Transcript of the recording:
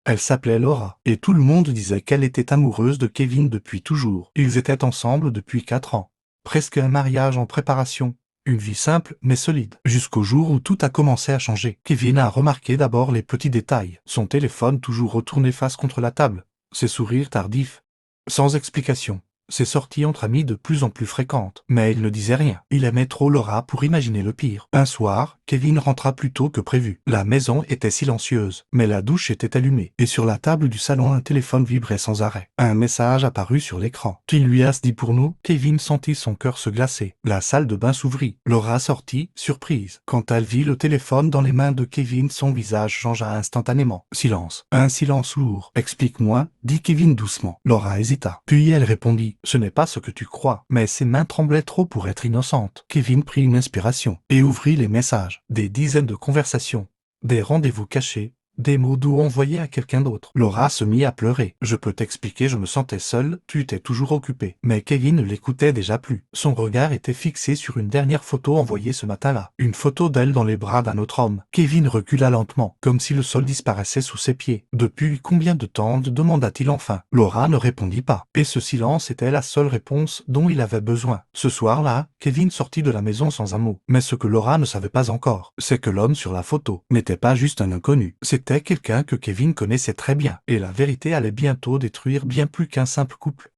Elle s'appelait Laura, et tout le monde disait qu'elle était amoureuse de Kevin depuis toujours. Ils étaient ensemble depuis 4 ans. Presque un mariage en préparation. Une vie simple mais solide. Jusqu'au jour où tout a commencé à changer. Kevin a remarqué d'abord les petits détails. Son téléphone toujours retourné face contre la table. Ses sourires tardifs. Sans explication. Ses sorties entre amis de plus en plus fréquentes. Mais il ne disait rien. Il aimait trop Laura pour imaginer le pire. Un soir, Kevin rentra plus tôt que prévu. La maison était silencieuse, mais la douche était allumée. Et sur la table du salon, un téléphone vibrait sans arrêt. Un message apparut sur l'écran. « Tu lui as dit pour nous ?» Kevin sentit son cœur se glacer. La salle de bain s'ouvrit. Laura sortit, surprise. Quand elle vit le téléphone dans les mains de Kevin, son visage changea instantanément. Silence. Un silence lourd. « Explique-moi » dit Kevin doucement. Laura hésita. Puis elle répondit. « Ce n'est pas ce que tu crois. » Mais ses mains tremblaient trop pour être innocentes. Kevin prit une inspiration et ouvrit les messages. Des dizaines de conversations. Des rendez-vous cachés. Des mots doux envoyés à quelqu'un d'autre. Laura se mit à pleurer. « Je peux t'expliquer, je me sentais seule, tu t'es toujours occupé. » Mais Kevin ne l'écoutait déjà plus. Son regard était fixé sur une dernière photo envoyée ce matin-là. Une photo d'elle dans les bras d'un autre homme. Kevin recula lentement, comme si le sol disparaissait sous ses pieds. « Depuis combien de temps ?» demanda-t-il enfin. Laura ne répondit pas. Et ce silence était la seule réponse dont il avait besoin. Ce soir-là, Kevin sortit de la maison sans un mot. Mais ce que Laura ne savait pas encore, c'est que l'homme sur la photo n'était pas juste un inconnu. C'était quelqu'un que Kevin connaissait très bien. Et la vérité allait bientôt détruire bien plus qu'un simple couple.